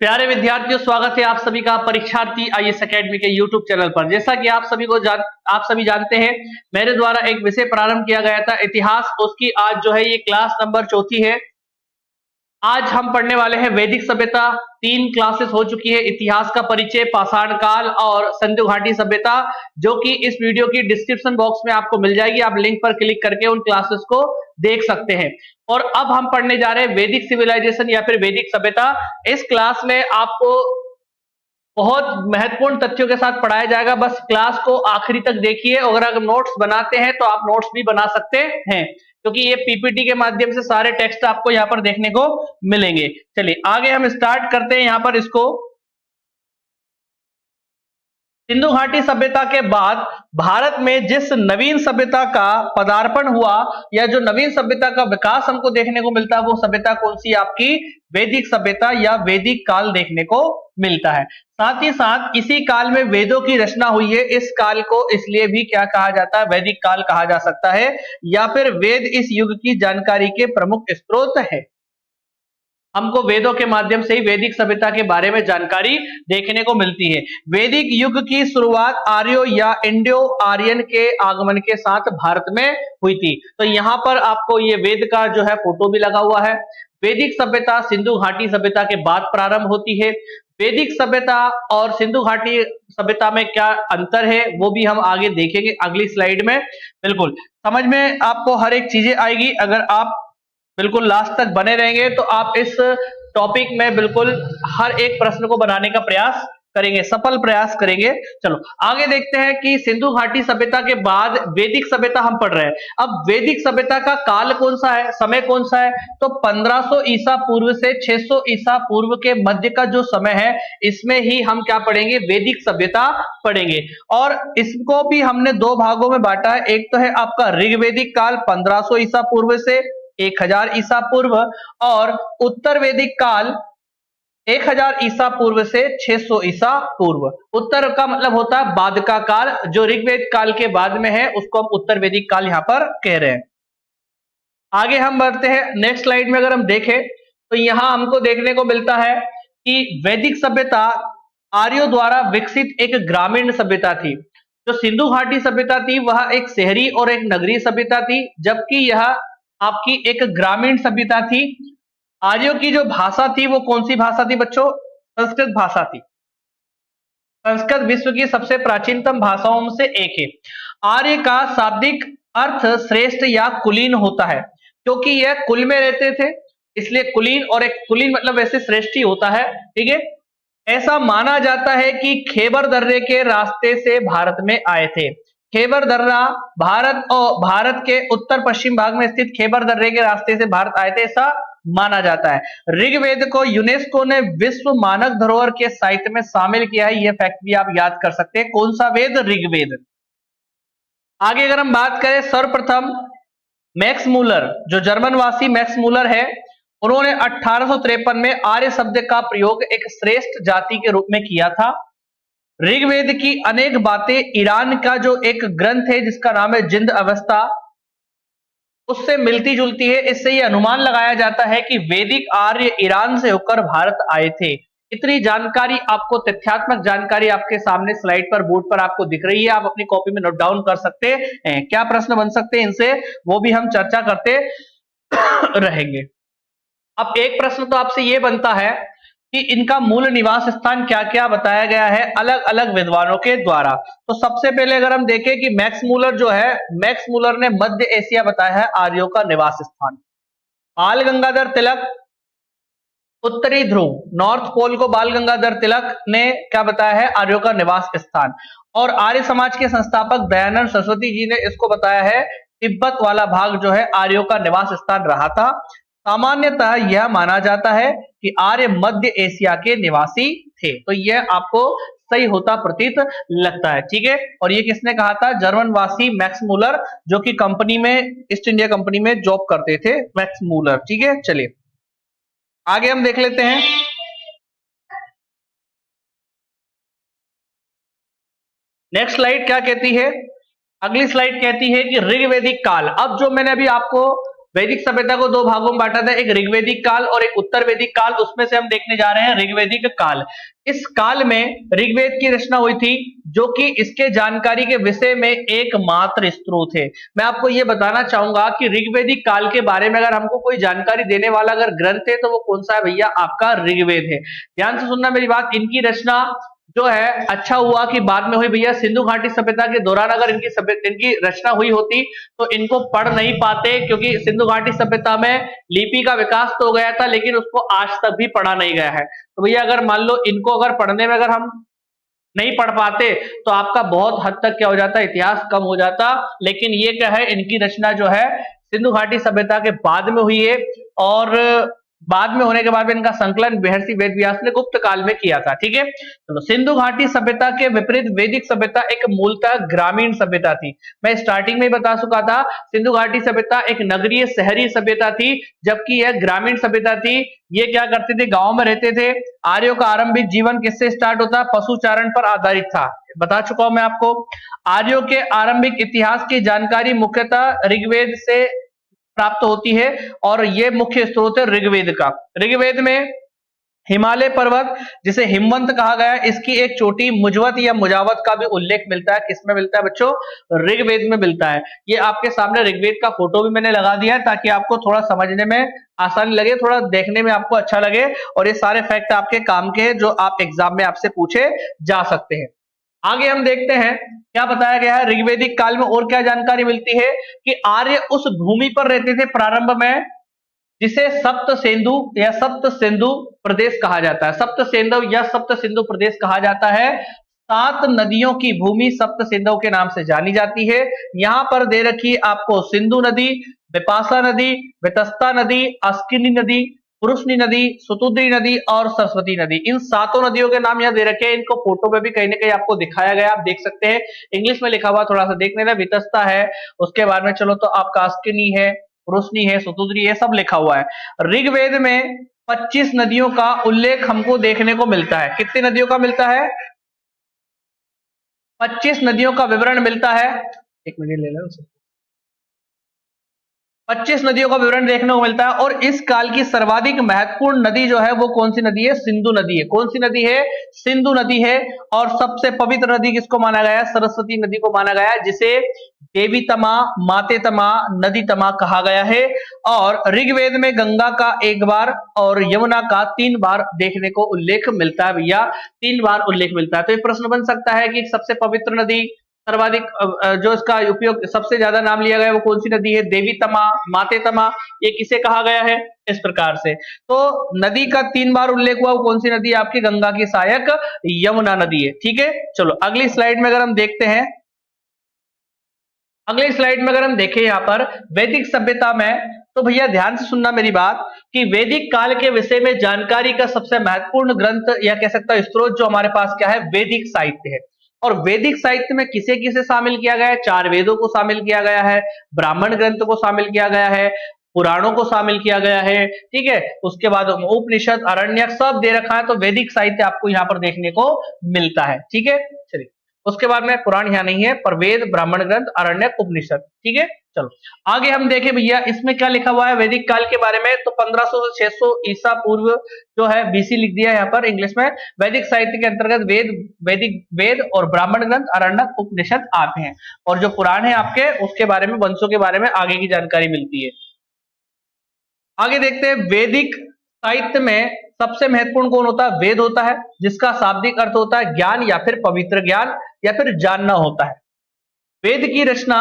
प्यारे विद्यार्थियों, स्वागत है आप सभी का परीक्षार्थी आईएएस एकेडमी के यूट्यूब चैनल पर। जैसा कि आप सभी जानते हैं, मेरे द्वारा एक विषय प्रारंभ किया गया था इतिहास। उसकी आज जो है ये क्लास नंबर 4 है। आज हम पढ़ने वाले हैं वैदिक सभ्यता। 3 क्लासेस हो चुकी है, इतिहास का परिचय, पाषाण काल और सिंधु घाटी सभ्यता, जो कि इस वीडियो की डिस्क्रिप्शन बॉक्स में आपको मिल जाएगी। आप लिंक पर क्लिक करके उन क्लासेस को देख सकते हैं। और अब हम पढ़ने जा रहे हैं वैदिक सिविलाइजेशन या फिर वैदिक सभ्यता। इस क्लास में आपको बहुत महत्वपूर्ण तथ्यों के साथ पढ़ाया जाएगा। बस क्लास को आखिरी तक देखिए। अगर नोट्स बनाते हैं तो आप नोट्स भी बना सकते हैं, क्योंकि ये पीपीटी के माध्यम से सारे टेक्स्ट आपको यहाँ पर देखने को मिलेंगे। चलिए आगे हम स्टार्ट करते हैं यहाँ पर इसको। सिंधु घाटी सभ्यता के बाद भारत में जिस नवीन सभ्यता का पदार्पण हुआ या जो नवीन सभ्यता का विकास हमको देखने को मिलता है, वो सभ्यता कौन सी? आपकी वैदिक सभ्यता या वैदिक काल देखने को मिलता है। साथ ही साथ इसी काल में वेदों की रचना हुई है। इस काल को इसलिए भी क्या कहा जाता है? वैदिक काल कहा जा सकता है, या फिर वेद इस युग की जानकारी के प्रमुख स्रोत है। हमको वेदों के माध्यम से ही वैदिक सभ्यता के बारे में जानकारी देखने को मिलती है। वैदिक युग की शुरुआत आर्यों या इंडो आर्यन के आगमन के साथ भारत में हुई थी। तो यहाँ पर आपको ये वेद का जो है फोटो भी लगा हुआ है। वैदिक सभ्यता सिंधु घाटी सभ्यता के बाद प्रारंभ होती है। वैदिक सभ्यता और सिंधु घाटी सभ्यता में क्या अंतर है वो भी हम आगे देखेंगे अगली स्लाइड में। बिल्कुल समझ में आपको हर एक चीजें आएगी अगर आप बिल्कुल लास्ट तक बने रहेंगे, तो आप इस टॉपिक में बिल्कुल हर एक प्रश्न को बनाने का प्रयास करेंगे, सफल प्रयास करेंगे। चलो आगे देखते हैं कि सिंधु घाटी सभ्यता के बाद वैदिक सभ्यता हम पढ़ रहे हैं। अब वैदिक सभ्यता का काल कौन सा है, समय कौन सा है? तो 1500 ईसा पूर्व से 600 ईसा पूर्व के मध्य का जो समय है, इसमें ही हम क्या पढ़ेंगे? वैदिक सभ्यता पढ़ेंगे। और इसको भी हमने 2 भागों में बांटा है। एक तो है आपका ऋग्वैदिक काल 1500 ईसा पूर्व से 1000 ईसा पूर्व, और उत्तर वैदिक काल 1000 ईसा पूर्व से 600 ईसा पूर्व। उत्तर का मतलब होता है बाद का काल, जो ऋग्वेद काल के बाद में है उसको हम उत्तर वैदिक काल यहां पर कह रहे हैं। आगे हम बढ़ते हैं नेक्स्ट स्लाइड में। अगर हम देखें तो यहां हमको देखने को मिलता है कि वैदिक सभ्यता आर्यों द्वारा विकसित एक ग्रामीण सभ्यता थी। जो सिंधु घाटी सभ्यता थी वह एक शहरी और एक नगरीय सभ्यता थी, जबकि यह आपकी एक ग्रामीण सभ्यता थी। आर्यों की जो भाषा थी वो कौन सी भाषा थी बच्चों? संस्कृत भाषा थी। संस्कृत विश्व की सबसे प्राचीनतम भाषाओं में से एक है। आर्य का शाब्दिक अर्थ श्रेष्ठ या कुलीन होता है, क्योंकि यह कुल में रहते थे इसलिए कुलीन, और एक कुलीन मतलब वैसे श्रेष्ठ ही होता है। ठीक है, ऐसा माना जाता है कि खैबर दर्रे के रास्ते से भारत में आए थे। खैबर दर्रा भारत के उत्तर पश्चिम भाग में स्थित खैबर दर्रे के रास्ते से भारत आए थे, ऐसा माना जाता है। ऋग्वेद को यूनेस्को ने विश्व मानक धरोहर के साहित्य में शामिल किया है। यह फैक्ट भी आप याद कर सकते हैं। कौन सा वेद? ऋग्वेद। आगे अगर हम बात करें, सर्वप्रथम मैक्स मूलर, जो जर्मन वासी मैक्स मूलर है, उन्होंने 1853 में आर्य शब्द का प्रयोग एक श्रेष्ठ जाति के रूप में किया था। ऋग्वेद की अनेक बातें ईरान का जो एक ग्रंथ है जिसका नाम है जिंद अवस्था, उससे मिलती जुलती है। इससे यह अनुमान लगाया जाता है कि वैदिक आर्य ईरान से होकर भारत आए थे। इतनी जानकारी आपको, तथ्यात्मक जानकारी आपके सामने स्लाइड पर, बोर्ड पर आपको दिख रही है। आप अपनी कॉपी में नोट डाउन कर सकते हैं। क्या प्रश्न बन सकते हैं इनसे, वो भी हम चर्चा करते रहेंगे। अब एक प्रश्न तो आपसे ये बनता है कि इनका मूल निवास स्थान क्या क्या बताया गया है अलग अलग विद्वानों के द्वारा। तो सबसे पहले अगर हम देखें कि मैक्स मूलर जो है, मैक्स मूलर ने मध्य एशिया बताया है आर्यों का निवास स्थान। बाल गंगाधर तिलक उत्तरी ध्रुव, नॉर्थ पोल को बाल गंगाधर तिलक ने क्या बताया है? आर्यों का निवास स्थान। और आर्य समाज के संस्थापक दयानंद सरस्वती जी ने इसको बताया है तिब्बत वाला भाग जो है आर्यों का निवास स्थान रहा था। सामान्यतः यह माना जाता है कि आर्य मध्य एशिया के निवासी थे। तो यह आपको सही होता प्रतीत लगता है। ठीक है, और ये किसने कहा था? जर्मन वासी मैक्स मूलर, जो कि कंपनी में, ईस्ट इंडिया कंपनी में जॉब करते थे, मैक्स मूलर। ठीक है, चलिए आगे हम देख लेते हैं। नेक्स्ट स्लाइड क्या कहती है? अगली स्लाइड कहती है कि ऋग्वैदिक काल। अब जो मैंने अभी आपको वैदिक सभ्यता को दो भागों में बांटा था, एक ऋग्वैदिक काल और एक उत्तर वैदिक काल। उसमें से हम देखने जा रहे हैं ऋग्वैदिक काल। इस काल में ऋग्वेद की रचना हुई थी, जो कि इसके जानकारी के विषय में एकमात्र स्रोत है। मैं आपको यह बताना चाहूंगा कि ऋग्वैदिक काल के बारे में अगर हमको कोई जानकारी देने वाला अगर ग्रंथ है तो वो कौन सा है भैया, आपका ऋग्वेद है। ध्यान से सुनना मेरी बात। इनकी रचना जो है, अच्छा हुआ कि बाद में हुई भैया। सिंधु घाटी सभ्यता के दौरान अगर इनकी रचना हुई होती तो इनको पढ़ नहीं पाते, क्योंकि सिंधु घाटी सभ्यता में लिपि का विकास तो हो गया था लेकिन उसको आज तक भी पढ़ा नहीं गया है। तो भैया अगर मान लो इनको अगर पढ़ने में अगर हम नहीं पढ़ पाते तो आपका बहुत हद तक क्या हो जाता, इतिहास कम हो जाता। लेकिन ये क्या है, इनकी रचना जो है सिंधु घाटी सभ्यता के बाद में हुई है, और बाद में होने के बाद में इनका संकलन महर्षि वेद व्यास ने गुप्त काल में किया था। ठीक है, तो सिंधु घाटी सभ्यता के विपरीत वैदिक सभ्यता एक मूलतः ग्रामीण सभ्यता थी। मैं स्टार्टिंग में ही बता चुका था, सिंधु घाटी सभ्यता एक नगरीय शहरी सभ्यता थी, जबकि यह ग्रामीण सभ्यता थी। ये क्या करते थे, गांव में रहते थे। आर्यों का आरंभिक जीवन किससे स्टार्ट होता, पशुचारण पर आधारित था। बता चुका हूं मैं आपको। आर्यों के आरंभिक इतिहास की जानकारी मुख्यतः ऋग्वेद से प्राप्त होती है, और ये मुख्य स्रोत है ऋग्वेद का। ऋग्वेद में हिमालय पर्वत, जिसे हिमवंत कहा गया है, इसकी एक चोटी मुजवत या मुजावत का भी उल्लेख मिलता है। किसमें मिलता है बच्चों, ऋग्वेद में मिलता है। ये आपके सामने ऋग्वेद का फोटो भी मैंने लगा दिया है, ताकि आपको थोड़ा समझने में आसानी लगे, थोड़ा देखने में आपको अच्छा लगे, और ये सारे फैक्ट आपके काम के हैं जो आप एग्जाम में आपसे पूछे जा सकते हैं। आगे हम देखते हैं क्या बताया गया है ऋग्वैदिक काल में, और क्या जानकारी मिलती है कि आर्य उस भूमि पर रहते थे प्रारंभ में जिसे सप्त सिंधु या सप्त सिंधु प्रदेश कहा जाता है। सप्त सिंधु या सप्त सिंधु प्रदेश कहा जाता है। 7 नदियों की भूमि सप्त सिंधु के नाम से जानी जाती है। यहां पर दे रखी आपको सिंधु नदी, विपाशा नदी, वितस्ता नदी, अस्किनी नदी, पुरुषनी नदी, सुतुद्री नदी और सरस्वती नदी। इन 7 नदियों के नाम यहाँ दे रखे हैं। इनको फोटो पे भी कहीं ना कहीं आपको दिखाया गया, आप देख सकते हैं। इंग्लिश में लिखा हुआ थोड़ा सा देख लेना। वितस्ता है, उसके बाद में चलो तो आपका अस्किनी है, पुरुषनी है, सुतुद्री है, सब लिखा हुआ है। ऋग्वेद में 25 नदियों का उल्लेख हमको देखने को मिलता है। कितनी नदियों का मिलता है, 25 नदियों का विवरण मिलता है। एक मिनट ले लो, 25 नदियों का विवरण देखने को मिलता है। और इस काल की सर्वाधिक महत्वपूर्ण नदी जो है वो कौन सी नदी है, सिंधु नदी है। कौन सी नदी है, सिंधु नदी है। और सबसे पवित्र नदी किसको माना गया है, सरस्वती नदी को माना गया है, जिसे देवी तमा, माते तमा, नदी तमा कहा गया है। और ऋग्वेद में गंगा का 1 बार और यमुना का 3 बार देखने को उल्लेख मिलता है भैया, 3 बार उल्लेख मिलता है। तो ये प्रश्न बन सकता है कि सबसे पवित्र नदी, सर्वाधिक जो इसका उपयोग सबसे ज्यादा नाम लिया गया है वो कौन सी नदी है, देवी तमा, माते तमा, ये किसे कहा गया है, इस प्रकार से। तो नदी का 3 बार उल्लेख हुआ, वो कौन सी नदी है आपकी, गंगा की सहायक यमुना नदी है। ठीक है, चलो अगली स्लाइड में अगर हम देखते हैं, अगली स्लाइड में अगर हम देखें यहाँ पर वैदिक सभ्यता में, तो भैया ध्यान से सुनना मेरी बात कि वैदिक काल के विषय में जानकारी का सबसे महत्वपूर्ण ग्रंथ या कह सकता स्रोत जो हमारे पास क्या है, वैदिक साहित्य है। और वैदिक साहित्य में किसे किसे शामिल किया गया है, 4 वेदों को शामिल किया गया है, ब्राह्मण ग्रंथ को शामिल किया गया है, पुराणों को शामिल किया गया है। ठीक है, उसके बाद उपनिषद, अरण्यक सब दे रखा है। तो वैदिक साहित्य आपको यहाँ पर देखने को मिलता है। ठीक है, चलिए उसके बाद में पुराण यहाँ नहीं है, पर वेद, ब्राह्मण ग्रंथ, अरण्यक, उपनिषद। ठीक है, चलो आगे हम देखें भैया इसमें क्या लिखा हुआ है वैदिक काल के बारे में। तो 1500 से 600 ईसा पूर्व जो है बीसी लिख दिया है यहाँ पर इंग्लिश में। वैदिक साहित्य के अंतर्गत वैदिक वेद और ब्राह्मण ग्रंथ, अरण्यक, उपनिषद आते हैं। और जो पुराण है आपके, उसके बारे में, वंशों के बारे में आगे की जानकारी मिलती है। आगे देखते हैं वैदिक साहित्य में सबसे महत्वपूर्ण कौन होता है, वेद होता है, जिसका शाब्दिक अर्थ होता है ज्ञान या फिर पवित्र ज्ञान या फिर जानना होता है। वेद की रचना,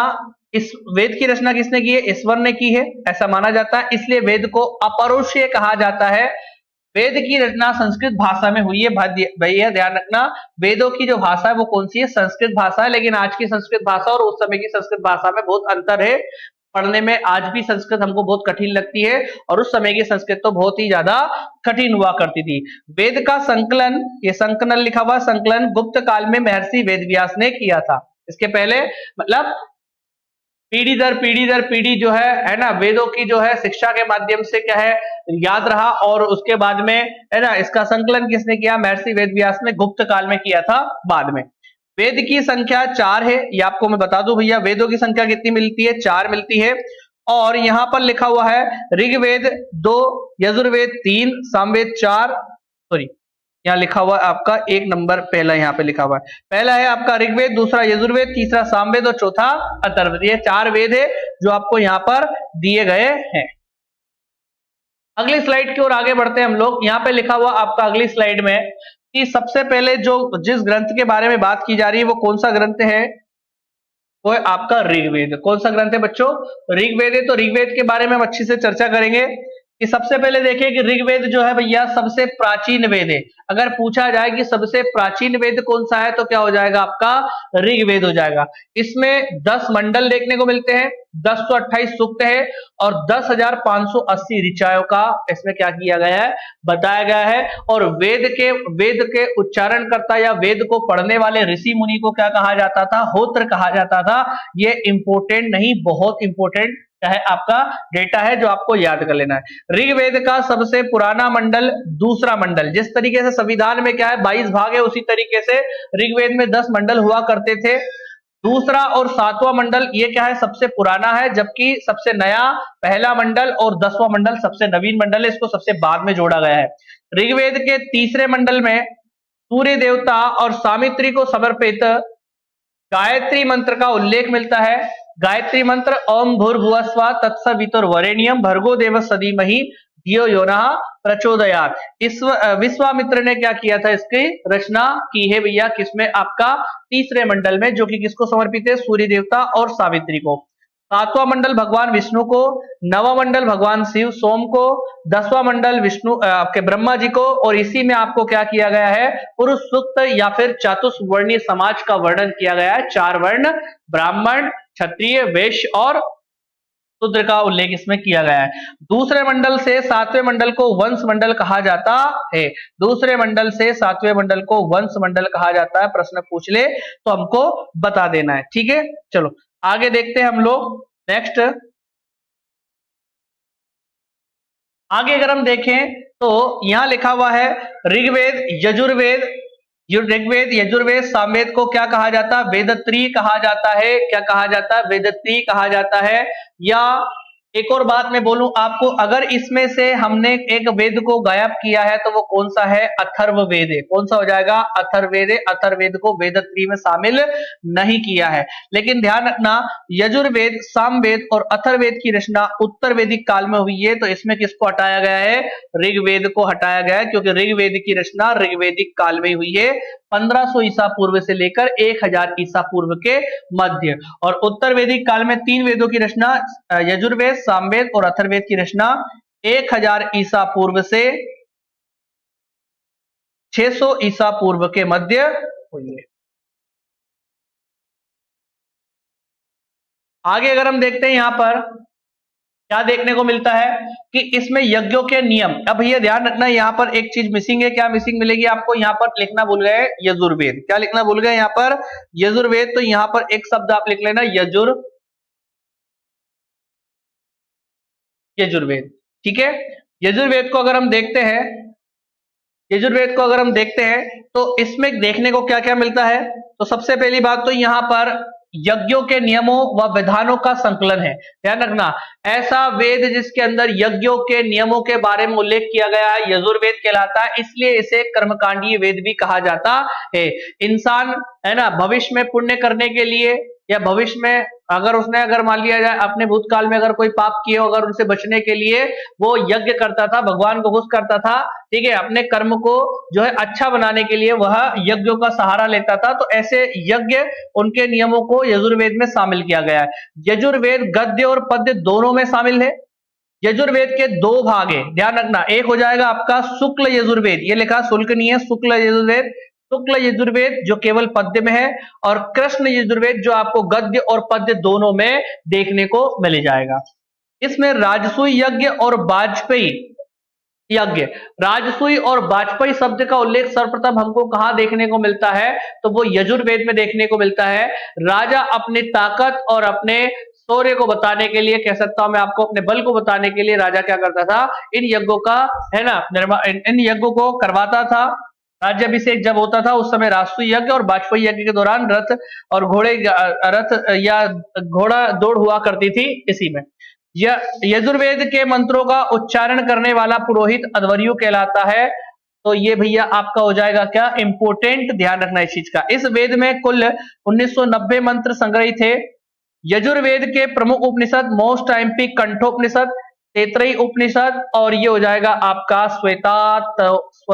इस वेद की रचना किसने की है, ईश्वर ने की है, ऐसा माना जाता है। इसलिए वेद को अपौरुषेय कहा जाता है। वेद की रचना संस्कृत भाषा में हुई है। भैया ध्यान रखना, वेदों की जो भाषा है वो कौन सी है, संस्कृत भाषा है। लेकिन आज की संस्कृत भाषा और उस समय की संस्कृत भाषा में बहुत अंतर है। पढ़ने में आज भी संस्कृत हमको बहुत कठिन लगती है, और उस समय की संस्कृत तो बहुत ही ज्यादा कठिन हुआ करती थी। वेद का संकलन, ये संकलन लिखा हुआ, संकलन गुप्त काल में महर्षि वेदव्यास ने किया था। इसके पहले मतलब पीढ़ी दर पीढ़ी जो है ना, वेदों की जो है शिक्षा के माध्यम से क्या है याद रहा। और उसके बाद में है ना, इसका संकलन किसने किया, महर्षि वेदव्यास ने गुप्त काल में किया था बाद में। वेद की संख्या 4 है, ये आपको मैं बता दूं भैया। वेदों की संख्या कितनी मिलती है, 4 मिलती है। और यहां पर लिखा हुआ है ऋग्वेद 2, यजुर्वेद 3, सामवेद 4, सॉरी यहाँ लिखा हुआ है आपका 1 नंबर पहला यहाँ पे लिखा हुआ है। पहला है आपका ऋग्वेद, दूसरा यजुर्वेद, तीसरा सामवेद और चौथा अथर्ववेद। ये 4 वेद है जो आपको यहाँ पर दिए गए हैं। अगली स्लाइड की ओर आगे बढ़ते हैं हम लोग। यहाँ पे लिखा हुआ आपका अगली स्लाइड में कि सबसे पहले जो जिस ग्रंथ के बारे में बात की जा रही है वो कौन सा ग्रंथ है, वो है आपका ऋग्वेद। कौन सा ग्रंथ है बच्चों? ऋग्वेद है। तो ऋग्वेद के बारे में हम अच्छी से चर्चा करेंगे कि सबसे पहले देखिए कि ऋग्वेद जो है भैया सबसे प्राचीन वेद है। अगर पूछा जाए कि सबसे प्राचीन वेद कौन सा है तो क्या हो जाएगा आपका ऋग्वेद हो जाएगा। इसमें 10 मंडल देखने को मिलते हैं, 1028 सूक्त है और 10,580 ऋचाओं का इसमें क्या किया गया है, बताया गया है। और वेद के उच्चारण करता या वेद को पढ़ने वाले ऋषि मुनि को क्या कहा जाता था? होत्र कहा जाता था। ये इंपोर्टेंट नहीं, बहुत इंपोर्टेंट है आपका डेटा है जो आपको याद कर लेना है। ऋग्वेद का सबसे पुराना मंडल दूसरा मंडल। जिस तरीके से संविधान में क्या है 22 भाग है, उसी तरीके से ऋग्वेद में 10 मंडल हुआ करते थे। दूसरा और 7वां मंडल ये क्या है, सबसे पुराना है, जबकि सबसे नया पहला मंडल और 10वां मंडल सबसे नवीन मंडल है, इसको सबसे बाद में जोड़ा गया है। ऋग्वेद के तीसरे मंडल में सूर्य देवता और सावित्री को समर्पित गायत्री मंत्र का उल्लेख मिलता है। गायत्री मंत्र ओम भूर्भुवस्व तत्सवितुर्वरेण्यम भर्गो देवस्य धीमहि धियो यो नः प्रचोदयात्। इस विश्वामित्र ने क्या किया था, इसकी रचना की है भैया किसमें, आपका तीसरे मंडल में, जो कि किसको समर्पित है, सूर्य देवता और सावित्री को। 7वां मंडल भगवान विष्णु को, 9वां मंडल भगवान शिव सोम को, 10वां मंडल विष्णु आपके ब्रह्मा जी को। और इसी में आपको क्या किया गया है, पुरुष सूक्त या फिर चतुष्वर्णीय समाज का वर्णन किया गया है। 4 वर्ण ब्राह्मण, क्षत्रिय, वैश्य और शूद्र का उल्लेख इसमें किया गया है। दूसरे मंडल से 7वें मंडल को वंश मंडल कहा जाता है। दूसरे मंडल से 7वें मंडल को वंश मंडल कहा जाता है। प्रश्न पूछ ले तो हमको बता देना है, ठीक है। चलो आगे देखते हैं हम लोग नेक्स्ट। आगे अगर हम देखें तो यहां लिखा हुआ है ऋग्वेद, यजुर्वेद, यजुर्वेद, सामवेद को क्या कहा जाता है, वेदत्री कहा जाता है। क्या कहा जाता है, वेदत्री कहा जाता है। या एक और बात मैं बोलूं आपको, अगर इसमें से हमने एक वेद को गायब किया है तो वो कौन सा है, अथर्ववेद है। कौन सा हो जाएगा, अथर्ववेद है। अथर्ववेद को वेदत्री में शामिल नहीं किया है। लेकिन ध्यान रखना यजुर्वेद, सामवेद और अथर्ववेद की रचना उत्तर वैदिक काल में हुई है। तो इसमें किसको हटाया गया है, ऋग्वेद को हटाया गया है, क्योंकि ऋग्वेद की रचना ऋग्वैदिक काल में हुई है, 1500 ईसा पूर्व से लेकर 1000 ईसा पूर्व के मध्य। और उत्तर वैदिक काल में 3 वेदों की रचना, यजुर्वेद, सामवेद और अथर्ववेद की रचना 1000 ईसा पूर्व से 600 ईसा पूर्व के मध्य हुई है। आगे अगर हम देखते हैं यहां पर क्या देखने को मिलता है कि इसमें यज्ञों के नियम। अब भैया ध्यान रखना यहां पर एक चीज मिसिंग है। क्या मिसिंग मिलेगी आपको, यहां पर लिखना भूल गए यजुर्वेद। क्या लिखना भूल गए यहां पर, यजुर्वेद। तो यहां पर एक शब्द आप लिख लेना यजुर्वेद, ठीक है। यजुर्वेद को अगर हम देखते हैं, यजुर्वेद को अगर हम देखते हैं तो इसमें देखने को क्या क्या मिलता है। तो सबसे पहली बात तो यहां पर यज्ञों के नियमों व विधानों का संकलन है। ध्यान रखना, ऐसा वेद जिसके अंदर यज्ञों के नियमों के बारे में उल्लेख किया गया है यजुर्वेद कहलाता है। इसलिए इसे कर्मकांडीय वेद भी कहा जाता है। इंसान है ना, भविष्य में पुण्य करने के लिए या भविष्य में अगर मान लिया जाए अपने भूतकाल में अगर कोई पाप किए हो, अगर उनसे बचने के लिए वो यज्ञ करता था, भगवान को खुश करता था, ठीक है, अपने कर्म को जो है अच्छा बनाने के लिए वह यज्ञों का सहारा लेता था। तो ऐसे यज्ञ, उनके नियमों को यजुर्वेद में शामिल किया गया है। यजुर्वेद गद्य और पद्य दोनों में शामिल है। यजुर्वेद के 2 भाग है, ध्यान रखना। एक हो जाएगा आपका शुक्ल यजुर्वेद, ये लिखा शुल्क नहीं है, शुक्ल यजुर्वेद, शुक्ल यजुर्वेद जो केवल पद्य में है, और कृष्ण यजुर्वेद जो आपको गद्य और पद्य दोनों में देखने को मिल जाएगा। इसमें राजसूय यज्ञ और वाजपेयी यज्ञ, राजसूय और वाजपेयी शब्द का उल्लेख सर्वप्रथम हमको कहां देखने को मिलता है, तो वो यजुर्वेद में देखने को मिलता है। राजा अपनी ताकत और अपने शौर्य को बताने के लिए, कह सकता हूं मैं आपको, अपने बल को बताने के लिए राजा क्या करता था, इन यज्ञों का है ना इन यज्ञों को करवाता था। राज्याभिषेक जब होता था उस समय राजसूय यज्ञ और वाजपेयी यज्ञ के दौरान रथ और घोड़े, रथ या घोड़ा दौड़ हुआ करती थी इसी में। यजुर्वेद के मंत्रों का उच्चारण करने वाला पुरोहित अध्वर्यु कहलाता है। तो ये भैया आपका हो जाएगा क्या, इंपोर्टेंट, ध्यान रखना इस चीज का। इस वेद में कुल 1990 मंत्र संग्रहित थे। यजुर्वेद के प्रमुख उपनिषद मोस्ट आईएमपी कंठोपनिषद, तैतरीय उपनिषद और ये हो जाएगा आपका श्वेताश्वरोपनिषद।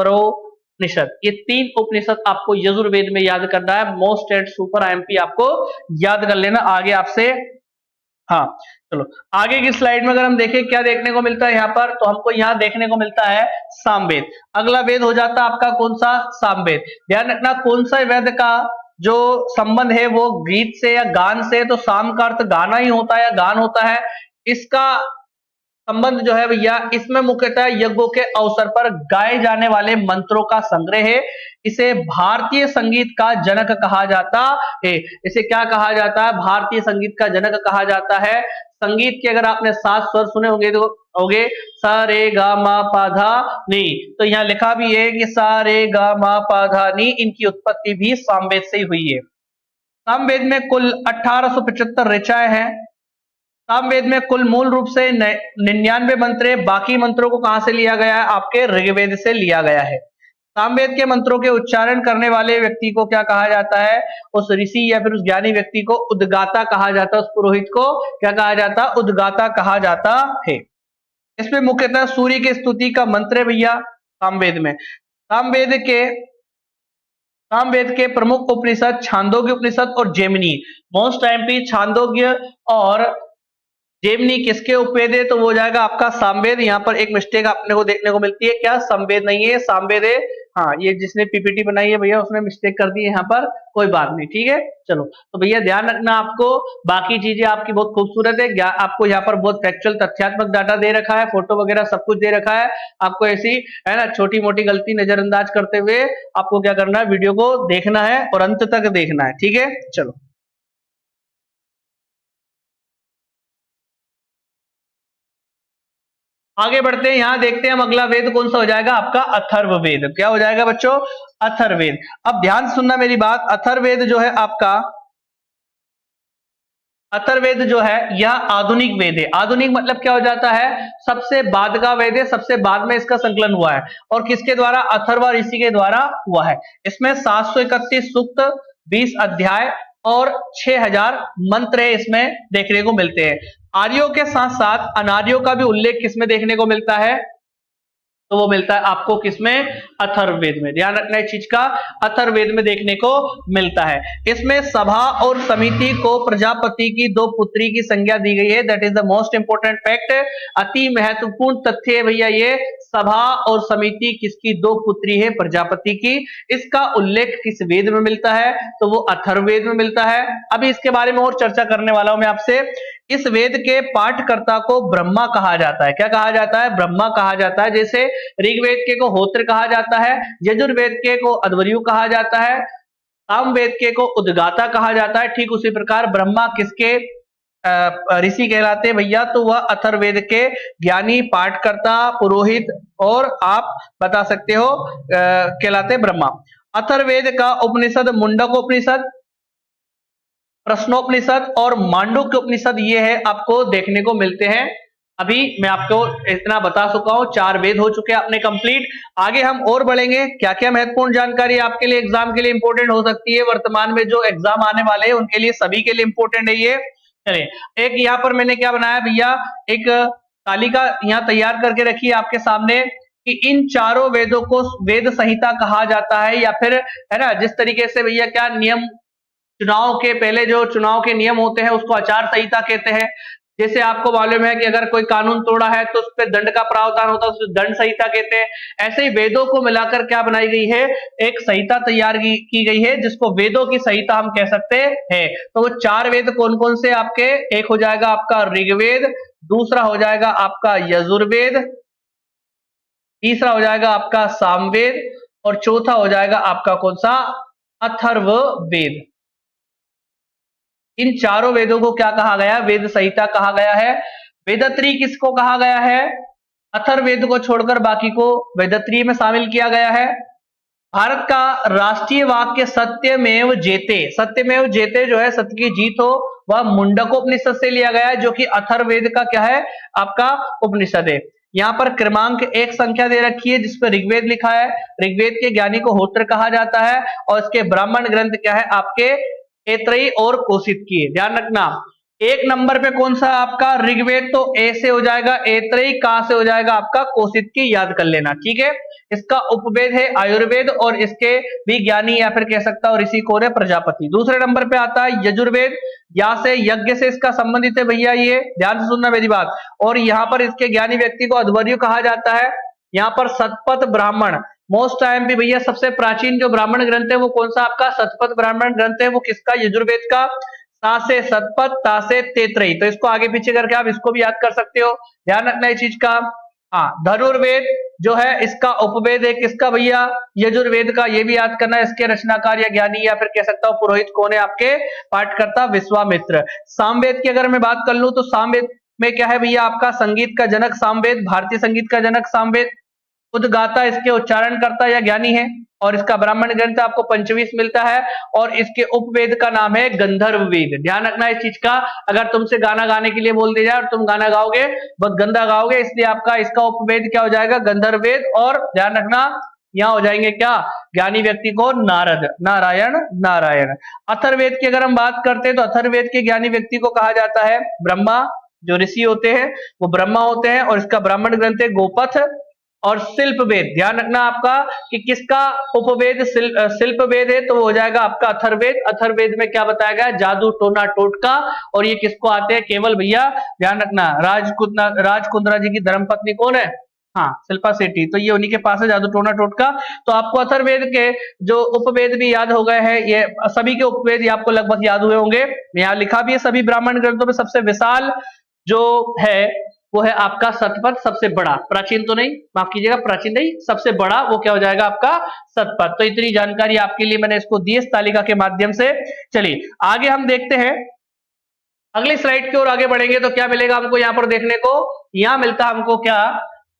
ये 3 उपनिषद आपको यजुर्वेद में याद करना है। मोस्ट एंड सुपर आईएमपी आपको याद कर लेना आगे आपसे। हाँ चलो आगे की स्लाइड में अगर हम देखें क्या देखने को मिलता है यहाँ पर, तो हमको यहाँ देखने को मिलता है सामवेद। अगला वेद हो जाता है आपका कौन सा, सामवेद। ध्यान रखना कौन सा वेद का जो संबंध है वो गीत से या गान से, तो साम का अर्थ गाना ही होता है या गान होता है। इसका संबंध जो है भैया इसमें मुख्यतः यज्ञों के अवसर पर गाए जाने वाले मंत्रों का संग्रह है। इसे भारतीय संगीत का जनक कहा जाता है। इसे क्या कहा जाता है, भारतीय संगीत का जनक कहा जाता है। संगीत के अगर आपने 7 स्वर सुने होंगे तो होगे सा रे गा मा पा धा नी, तो यहाँ लिखा भी है कि सा रे गा मा पा धा नी, इनकी उत्पत्ति भी सामवेद से ही हुई है। सामवेद में कुल 1875 ऋचाएं हैं। सामवेद में कुल मूल रूप से 99 मंत्र है। बाकी मंत्रों को कहां से लिया गया है, आपके ऋग्वेद से लिया गया है। सामवेद के मंत्रों के उच्चारण करने वाले व्यक्ति को क्या कहा जाता है, उस ऋषि या फिर उस ज्ञानी व्यक्ति को उद्गाता कहा जाता है। उस पुरोहित को क्या कहा जाता है, उद्गाता कहा जाता है। इसमें मुख्यतः सूर्य की स्तुति का मंत्र है भैया सामवेद में। सामवेद के प्रमुख उपनिषद छांदोग्य उपनिषद और जेमिनी। मोस्ट आईएमपी छांदोग्य और जेमिनी किसके उपवेद है, तो वो जाएगा आपका सामवेद। यहाँ पर एक मिस्टेक आपने को देखने को मिलती है, क्या संवेद नहीं है, सामवेद है। हाँ ये जिसने पीपीटी बनाई है भैया उसने मिस्टेक कर दी है यहाँ पर, कोई बात नहीं, ठीक है। चलो तो भैया ध्यान रखना आपको, बाकी चीजें आपकी बहुत खूबसूरत है। आपको यहाँ पर बहुत फैक्चुअल तथ्यात्मक डाटा दे रखा है, फोटो वगैरह सब कुछ दे रखा है। आपको ऐसी है ना छोटी मोटी गलती नजरअंदाज करते हुए आपको क्या करना है, वीडियो को देखना है और अंत तक देखना है, ठीक है। चलो आगे बढ़ते हैं, यहां देखते हैं हम अगला वेद कौन सा हो जाएगा, आपका अथर्ववेद। क्या हो जाएगा बच्चों, अथर्ववेद। अब ध्यान से सुनना मेरी बात, अथर्ववेद जो है आपका, अथर्ववेद जो है यह आधुनिक वेद है। आधुनिक मतलब क्या हो जाता है, सबसे बाद का वेद है, सबसे बाद में इसका संकलन हुआ है। और किसके द्वारा, अथर्वा ऋषि के द्वारा हुआ है। इसमें 731 सूक्त, 20 अध्याय और 6000 मंत्र इसमें देखने को मिलते हैं। आर्यों के साथ साथ अनार्यों का भी उल्लेख किसमें देखने को मिलता है, तो वो मिलता है आपको किसमें, अथर्ववेद में। ध्यान रखना इस चीज का, अथर्ववेद में देखने को मिलता है। इसमें सभा और समिति को प्रजापति की 2 पुत्री की संज्ञा दी गई है। That is the most important fact, अति महत्वपूर्ण तथ्य है भैया ये। सभा और समिति किसकी 2 पुत्री है, प्रजापति की। इसका उल्लेख किस वेद में मिलता है, तो वो अथर्ववेद में मिलता है। अभी इसके बारे में और चर्चा करने वाला हूं मैं आपसे। इस वेद के पाठकर्ता को ब्रह्मा कहा जाता है। क्या कहा जाता है, ब्रह्मा कहा जाता है। जैसे ऋग्वेद के को होत्र कहा जाता है, यजुर्वेद के को अध्वर्यु कहा जाता है, सामवेद के को उद्गाता कहा जाता है, ठीक उसी प्रकार ब्रह्मा किसके ऋषि कहलाते हैं भैया, तो वह अथर्ववेद के ज्ञानी, पाठकर्ता, पुरोहित और आप बता सकते हो कहलाते ब्रह्मा। अथर्ववेद का उपनिषद मुंडक उपनिषद, प्रश्नोपनिषद और मांडुक्य उपनिषद ये है आपको देखने को मिलते हैं। अभी मैं आपको इतना बता चुका हूं, 4 वेद हो चुके हैं अपने कंप्लीट। आगे हम और बढ़ेंगे, क्या क्या महत्वपूर्ण जानकारी आपके लिए एग्जाम के लिए इंपॉर्टेंट हो सकती है, वर्तमान में जो एग्जाम आने वाले हैं उनके लिए, सभी के लिए इंपॉर्टेंट है ये। चलिए एक यहाँ पर मैंने क्या बनाया भैया, एक तालिका यहाँ तैयार करके रखी है आपके सामने कि इन चारों वेदों को वेद संहिता कहा जाता है, या फिर है ना जिस तरीके से भैया क्या नियम, चुनाव के पहले जो चुनाव के नियम होते हैं उसको आचार संहिता कहते हैं। जैसे आपको मालूम है कि अगर कोई कानून तोड़ा है तो उस पर दंड का प्रावधान होता है, उसको दंड संहिता कहते हैं। ऐसे ही वेदों को मिलाकर क्या बनाई गई है, एक संहिता तैयार की गई है जिसको वेदों की संहिता हम कह सकते हैं। तो वो 4 वेद कौन कौन से आपके, एक हो जाएगा आपका ऋग्वेद, दूसरा हो जाएगा आपका यजुर्वेद, तीसरा हो जाएगा आपका सामवेद और चौथा हो जाएगा आपका कौन सा, अथर्ववेद। इन चारों वेदों को क्या कहा गया, वेद संहिता कहा गया है। वेदत्री किसको कहा गया है, अथर्ववेद को छोड़कर बाकी को वेदत्री में शामिल किया गया है। भारत का राष्ट्रीय वाक्य सत्यमेव जयते, सत्यमेव जयते जो है, सत्य की जीत हो, वह मुंडकोपनिषद से लिया गया है, जो कि अथर्ववेद का क्या है, आपका उपनिषद है। यहाँ पर क्रमांक 1 संख्या दे रखी है जिसपे ऋग्वेद लिखा है। ऋग्वेद के ज्ञानी को होत्र कहा जाता है और इसके ब्राह्मण ग्रंथ क्या है, आपके ऐत्रेयी और कौशिकी है। ध्यान रखना, 1 नंबर पे कौन सा आपका ऋग्वेद, तो ए से हो जाएगा ऐत्रेयी, का से हो जाएगा आपका कौशिकी, याद कर लेना, ठीक है। इसका उपवेद है आयुर्वेद और इसके भी ज्ञानी या फिर कह सकता हूं ऋषि कौन है, प्रजापति। दूसरे नंबर पे आता है यजुर्वेद, या से यज्ञ से इसका संबंधित है भैया, ये ध्यान से सुनना मेरी बात। और यहाँ पर इसके ज्ञानी व्यक्ति को अध्वर्यु कहा जाता है। यहाँ पर शतपथ ब्राह्मण, मोस्ट टाइम भी भैया सबसे प्राचीन जो ब्राह्मण ग्रंथ है वो कौन सा आपका शतपथ ब्राह्मण ग्रंथ है, वो किसका, यजुर्वेद का। सा से शतपथ, ता से तैत्रेयी, तो इसको आगे पीछे करके आप इसको भी याद कर सकते हो, ध्यान रखना इस चीज का। हाँ, धनुर्वेद जो है इसका उपवेद है किसका भैया, यजुर्वेद का, ये भी याद करना है। इसके रचनाकार या ज्ञानी या फिर कह सकता हूं पुरोहित कौन है, आपके पाठकर्ता विश्वामित्र। सामवेद की अगर मैं बात कर लूं तो सामवेद में क्या है भैया, आपका संगीत का जनक सामवेद, भारतीय संगीत का जनक सामवेद, उद्गाता इसके उच्चारणकर्ता या ज्ञानी है। और इसका ब्राह्मण ग्रंथ आपको पंचवीस मिलता है और इसके उपवेद का नाम है गंधर्व वेद। ध्यान रखना इस चीज का, अगर तुमसे गाना गाने के लिए बोल दिया जाए और तुम गाना गाओगे बहुत गंदा गाओगे, इसलिए आपका इसका उपवेद क्या हो जाएगा, गंधर्व वेद। और ध्यान रखना यहाँ हो जाएंगे क्या, ज्ञानी व्यक्ति को नारद, नारायण नारायण। अथर्ववेद की अगर हम बात करते हैं तो अथर्ववेद के ज्ञानी व्यक्ति को कहा जाता है ब्रह्मा, जो ऋषि होते हैं वो ब्रह्मा होते हैं। और इसका ब्राह्मण ग्रंथ है गोपथ और शिल्प वेद। ध्यान रखना आपका कि किसका उपवेद शिल्प वेद है, तो वो हो जाएगा आपका अथर्ववेद। अथर्ववेद में क्या बताया गया, जादू टोना टोटका। और ये किसको आते हैं, केवल भैया ध्यान रखना राजकुंद्रा जी की धर्मपत्नी कौन है, हाँ शिल्पा शेट्टी, तो ये उन्हीं के पास है जादू टोना टोटका। तो आपको अथर्ववेद के जो उपवेद भी याद हो गए हैं, ये सभी के उपवेद ये आपको लगभग याद हुए होंगे। यहाँ लिखा भी है सभी ब्राह्मण ग्रंथों में सबसे विशाल जो है वो है आपका शतपथ, सबसे बड़ा, प्राचीन तो नहीं, माफ कीजिएगा प्राचीन नहीं, सबसे बड़ा वो क्या हो जाएगा आपका शतपथ। तो इतनी जानकारी आपके लिए मैंने इसको दी इस तालिका के माध्यम से। चलिए आगे हम देखते हैं, अगली स्लाइड की ओर आगे बढ़ेंगे तो क्या मिलेगा हमको यहाँ पर देखने को, यहाँ मिलता हमको क्या,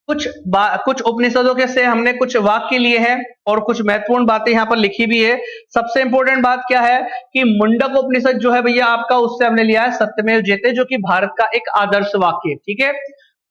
कुछ उपनिषदों के से हमने कुछ वाक्य लिए हैं और कुछ महत्वपूर्ण बातें यहाँ पर लिखी भी है। सबसे इंपॉर्टेंट बात क्या है कि मुंडक उपनिषद जो है भैया आपका, उससे हमने लिया है सत्यमेव जयते, जो कि भारत का एक आदर्श वाक्य है, ठीक है।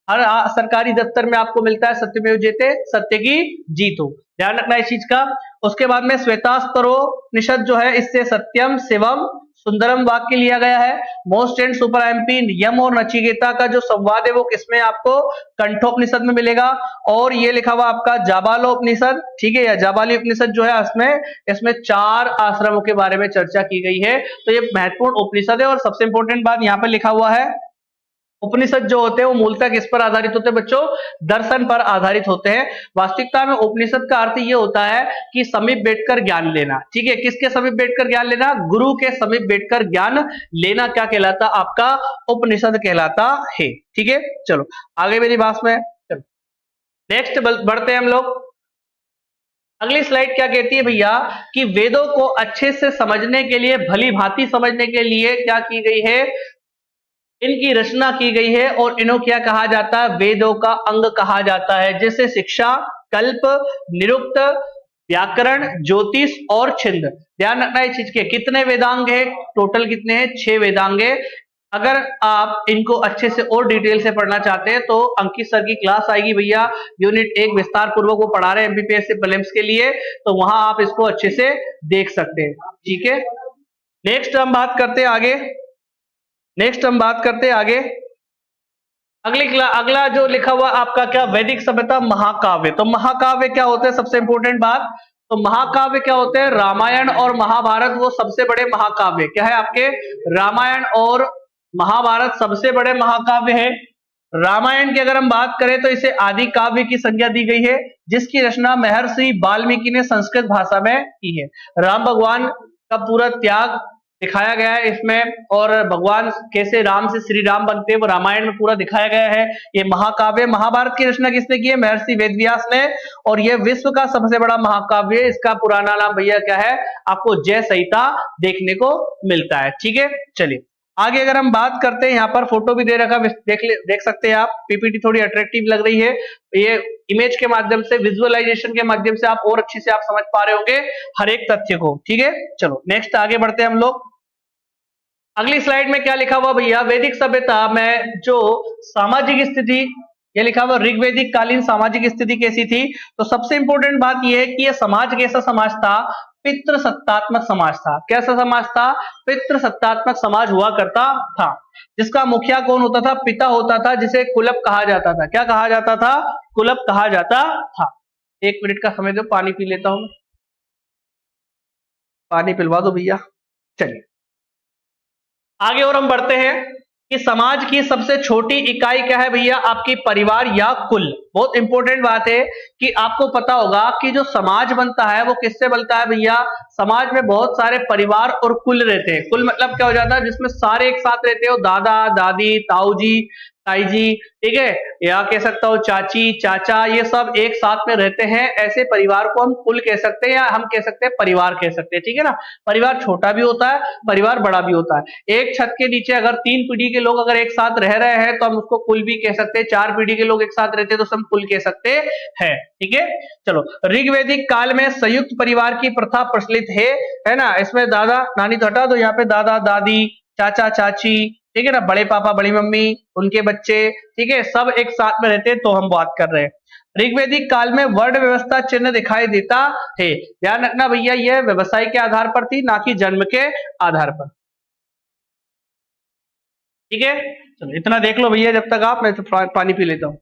हर सरकारी दफ्तर में आपको मिलता है सत्यमेव जयते, सत्य की जीत हो, ध्यान रखना इस चीज का। उसके बाद में श्वेतास्त्रोपनिषद जो है, इससे सत्यम शिवम सुंदरम वाक्य लिया गया है। मोस्ट एंड सुपर एमपी यम और नचिकेता का जो संवाद है वो किसमें आपको, कंठोपनिषद में मिलेगा। और ये लिखा हुआ आपका जाबालोपनिषद, ठीक है, या जाबाली उपनिषद जो है इसमें 4 आश्रमों के बारे में चर्चा की गई है। तो ये महत्वपूर्ण उपनिषद है। और सबसे इंपॉर्टेंट बात यहाँ पर लिखा हुआ है, उपनिषद जो होते हैं वो मूलतः किस पर आधारित होते हैं बच्चों, दर्शन पर आधारित होते हैं। वास्तविकता में उपनिषद का अर्थ ये होता है कि समीप बैठकर ज्ञान लेना, ठीक है। किसके समीप बैठकर ज्ञान लेना, गुरु के समीप बैठकर ज्ञान लेना क्या कहलाता, आपका उपनिषद कहलाता है, ठीक है। चलो आगे मेरी बात में, चलो नेक्स्ट बढ़ते हैं हम लोग। अगली स्लाइड क्या कहती है भैया कि वेदों को अच्छे से समझने के लिए, भली भांति समझने के लिए क्या की गई है, इनकी रचना की गई है और इन्हों क्या कहा जाता है, वेदों का अंग कहा जाता है। जैसे शिक्षा, कल्प, निरुक्त, व्याकरण, ज्योतिष और छिंद। ध्यान रखना इस चीज के, कितने वेदांग है टोटल, कितने हैं, 6 वेदांग है। अगर आप इनको अच्छे से और डिटेल से पढ़ना चाहते हैं तो अंकित सर की क्लास आएगी भैया, यूनिट 1 विस्तार पूर्वक वो पढ़ा रहे हैं एमबीपीएस से प्रीलिम्स के लिए, तो वहां आप इसको अच्छे से देख सकते हैं, ठीक है। नेक्स्ट हम बात करते हैं आगे। अगला जो लिखा हुआ आपका क्या, वैदिक सभ्यता महाकाव्य। तो महाकाव्य क्या होते हैं, सबसे इंपॉर्टेंट बात, तो महाकाव्य क्या होते हैं, रामायण और महाभारत वो सबसे बड़े महाकाव्य क्या है आपके, रामायण और महाभारत सबसे बड़े महाकाव्य है। रामायण की अगर हम बात करें तो इसे आदि काव्य की संज्ञा दी गई है, जिसकी रचना महर्षि वाल्मीकि ने संस्कृत भाषा में की है। राम भगवान का पूरा त्याग दिखाया गया है इसमें, और भगवान कैसे राम से श्री राम बनते हैं वो रामायण में पूरा दिखाया गया है। ये महाकाव्य, महाभारत की रचना किसने की है, महर्षि वेदव्यास ने, और यह विश्व का सबसे बड़ा महाकाव्य है। इसका पुराना नाम भैया क्या है, आपको जय संहिता देखने को मिलता है, ठीक है। चलिए आगे अगर हम बात करते हैं, यहाँ पर फोटो भी दे रखा, देख सकते हैं आप, पीपीटी थोड़ी अट्रैक्टिव लग रही है, ये इमेज के माध्यम से, विजुअलाइजेशन के माध्यम से आप और अच्छे से आप समझ पा रहे होंगे हर एक तथ्य को, ठीक है। चलो नेक्स्ट आगे बढ़ते हैं हम लोग। अगली स्लाइड में क्या लिखा हुआ भैया, वैदिक सभ्यता में जो सामाजिक स्थिति, ये लिखा हुआ ऋग्वैदिक कालीन सामाजिक स्थिति कैसी थी। तो सबसे इंपॉर्टेंट बात यह है कि यह समाज कैसा समाज था, पितृसत्तात्मक समाज था। कैसा समाज था, पितृसत्तात्मक समाज हुआ करता था, जिसका मुखिया कौन होता था, पिता होता था, जिसे कुलप कहा जाता था। क्या कहा जाता था, कुलप कहा जाता था। 1 मिनट का समय दो, पानी पी लेता हूं, पानी पिलवा दो भैया। चलिए आगे और हम बढ़ते हैं कि समाज की सबसे छोटी इकाई क्या है भैया, आपकी परिवार या कुल। बहुत इंपॉर्टेंट बात है कि आपको पता होगा कि जो समाज बनता है वो किससे बनता है भैया, समाज में बहुत सारे परिवार और कुल रहते हैं। कुल मतलब क्या हो जाता है, जिसमें सारे एक साथ रहते हो, दादा दादी ताऊ जी ताई जी, ठीक है, या कह सकता हूँ चाची चाचा, ये सब एक साथ में रहते हैं। ऐसे परिवार को हम कुल कह सकते हैं, या हम कह सकते हैं परिवार कह सकते हैं, ठीक है ना। परिवार छोटा भी होता है, परिवार बड़ा भी होता है। एक छत के नीचे अगर 3 पीढ़ी के लोग अगर एक साथ रह रहे हैं तो हम उसको कुल भी कह सकते हैं। 4 पीढ़ी के लोग एक साथ रहते हैं तो हम कुल कह सकते हैं, ठीक है। चलो, ऋग्वैदिक काल में संयुक्त परिवार की प्रथा प्रचलित है ना। इसमें दादा नानी तो हटा दो, यहाँ पे दादा दादी चाचा चाची, ठीक है ना, बड़े पापा बड़ी मम्मी उनके बच्चे, ठीक है, सब एक साथ में रहते हैं, तो हम बात कर रहे हैं। ऋग्वैदिक काल में वर्ण व्यवस्था चिन्ह दिखाई देता है। ध्यान रखना भैया, यह व्यवसाय के आधार पर थी, ना कि जन्म के आधार पर, ठीक है। चलो इतना देख लो भैया, जब तक आप, मैं तो पानी पी लेता हूं।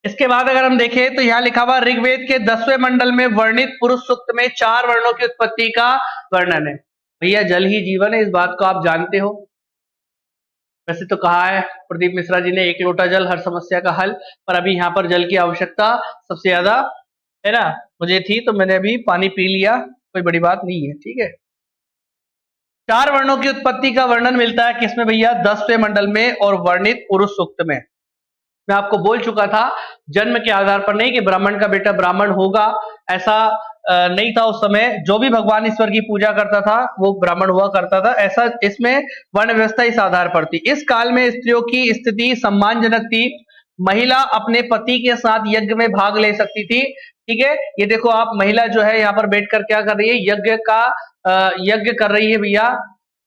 इसके बाद अगर हम देखें तो यहां लिखा हुआ ऋग्वेद के 10वें मंडल में वर्णित पुरुष सूक्त में 4 वर्णों की उत्पत्ति का वर्णन है। भैया जल ही जीवन है, इस बात को आप जानते हो। वैसे तो कहा है प्रदीप मिश्रा जी ने, 1 लोटा जल हर समस्या का हल, पर अभी यहाँ पर जल की आवश्यकता सबसे ज्यादा है ना, मुझे थी, तो मैंने अभी पानी पी लिया, कोई बड़ी बात नहीं है, ठीक है। 4 वर्णों की उत्पत्ति का वर्णन मिलता है किसमें भैया, 10वें मंडल में और वर्णित पुरुष सूक्त में। मैं आपको बोल चुका था, जन्म के आधार पर नहीं कि ब्राह्मण का बेटा ब्राह्मण होगा, ऐसा नहीं था। उस समय जो भी भगवान ईश्वर की पूजा करता था वो ब्राह्मण हुआ करता था, ऐसा इसमें वर्ण व्यवस्था इस आधार पर थी। इस काल में स्त्रियों की स्थिति सम्मानजनक थी। महिला अपने पति के साथ यज्ञ में भाग ले सकती थी, ठीक है। ये देखो आप, महिला जो है यहाँ पर बैठकर क्या कर रही है, यज्ञ का यज्ञ कर रही है भैया।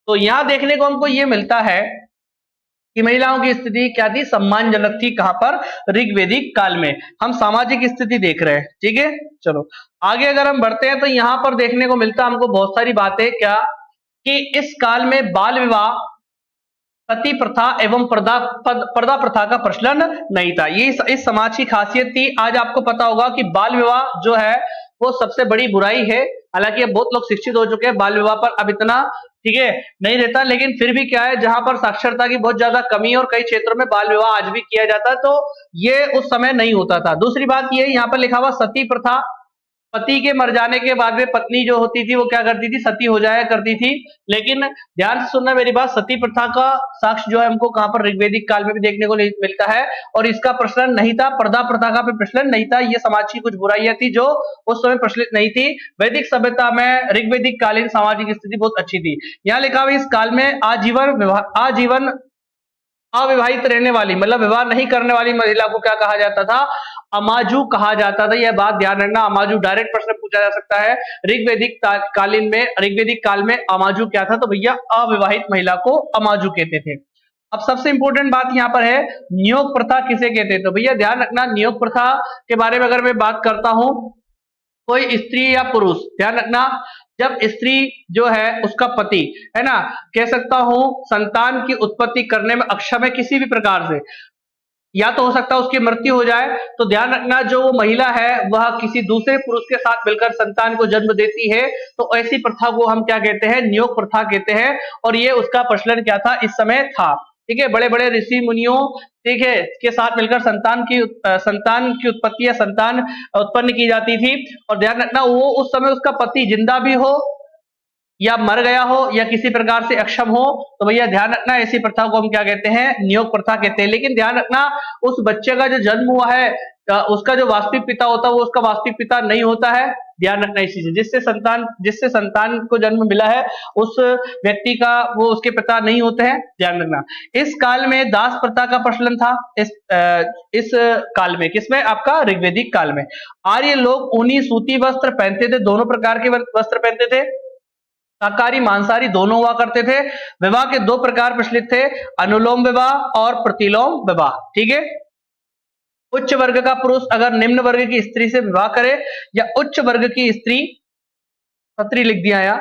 तो यहाँ देखने को हमको ये मिलता है कि महिलाओं की स्थिति क्या थी, सम्मानजनक थी। कहां पर, ऋग्वैदिक काल में। हम सामाजिक स्थिति देख रहे हैं, ठीक है। चलो आगे अगर हम बढ़ते हैं तो यहां पर देखने को मिलता हमको बहुत सारी बातें, क्या कि इस काल में बाल विवाह, सती प्रथा एवं पर्दा प्रथा का प्रचलन नहीं था। ये इस समाज की खासियत थी। आज आपको पता होगा कि बाल विवाह जो है वो सबसे बड़ी बुराई है। हालांकि अब बहुत लोग शिक्षित हो चुके हैं, बाल विवाह पर अब इतना, ठीक है, नहीं रहता, लेकिन फिर भी क्या है, जहां पर साक्षरता की बहुत ज्यादा कमी है और कई क्षेत्रों में बाल विवाह आज भी किया जाता है, तो ये उस समय नहीं होता था। दूसरी बात ये यहाँ पर लिखा हुआ सती प्रथा, पति के मर जाने के बाद में पत्नी जो होती थी वो क्या करती थी, सती हो जाया करती थी। लेकिन ध्यान से सुनना मेरी बात, सती प्रथा का साक्ष्य जो है हमको कहां पर, ऋग्वैदिक काल में भी देखने को मिलता है, और इसका प्रचलन नहीं था। पर्दा प्रथा का भी प्रचलन नहीं था। ये समाज की कुछ बुराइयां थी जो उस समय प्रचलित नहीं थी। वैदिक सभ्यता में ऋग्वैदिक कालीन सामाजिक स्थिति बहुत अच्छी थी। यहाँ लिखा हुआ इस काल में आजीवन अविवाहित रहने वाली, मतलब विवाह नहीं करने वाली महिला को क्या कहा जाता था, अमाजू कहा जाता था। यह बात ध्यान रखना, अमाजू डायरेक्ट प्रश्न पूछा जा सकता है। ऋग्वैदिक काल में अमाजू क्या था, तो भैया अविवाहित महिला को अमाजू कहते थे। अब सबसे इंपॉर्टेंट बात यहाँ पर है, नियोग प्रथा किसे कहते हैं, तो भैया ध्यान रखना, नियोग प्रथा के बारे में अगर मैं बात करता हूं, कोई स्त्री या पुरुष, ध्यान रखना, जब स्त्री जो है उसका पति है ना, कह सकता हूं संतान की उत्पत्ति करने में अक्षम है किसी भी प्रकार से, या तो हो सकता है उसकी मृत्यु हो जाए, तो ध्यान रखना जो वो महिला है वह किसी दूसरे पुरुष के साथ मिलकर संतान को जन्म देती है, तो ऐसी प्रथा को हम क्या कहते हैं, नियोग प्रथा कहते हैं। और ये उसका प्रचलन क्या था, इस समय था, ठीक है। बड़े बड़े ऋषि मुनियों, ठीक है, के साथ मिलकर संतान की उत्पत्ति या संतान उत्पन्न की जाती थी। और ध्यान रखना वो उस समय उसका पति जिंदा भी हो या मर गया हो या किसी प्रकार से अक्षम हो, तो भैया ध्यान रखना ऐसी प्रथा को हम क्या कहते हैं, नियोग प्रथा कहते हैं। लेकिन ध्यान रखना उस बच्चे का जो जन्म हुआ है उसका जो वास्तविक पिता होता है वो उसका वास्तविक पिता नहीं होता है। ध्यान रखना इस चीज, जिससे संतान को जन्म मिला है उस व्यक्ति का वो उसके पिता नहीं होते हैं। ध्यान रखना। इस काल में दास प्रथा का प्रचलन था। इस काल में, किसमें, आपका ऋग्वेदिक काल में। आर्य लोग ऊनी सूती वस्त्र पहनते थे, दोनों प्रकार के वस्त्र पहनते थे। शाकाहारी मांसाहारी दोनों हुआ करते थे। विवाह के दो प्रकार प्रचलित थे, अनुलोम विवाह और प्रतिलोम विवाह। ठीक है। उच्च वर्ग का पुरुष अगर निम्न वर्ग की स्त्री से विवाह करे या उच्च वर्ग की स्त्री, छत्री लिख दिया या,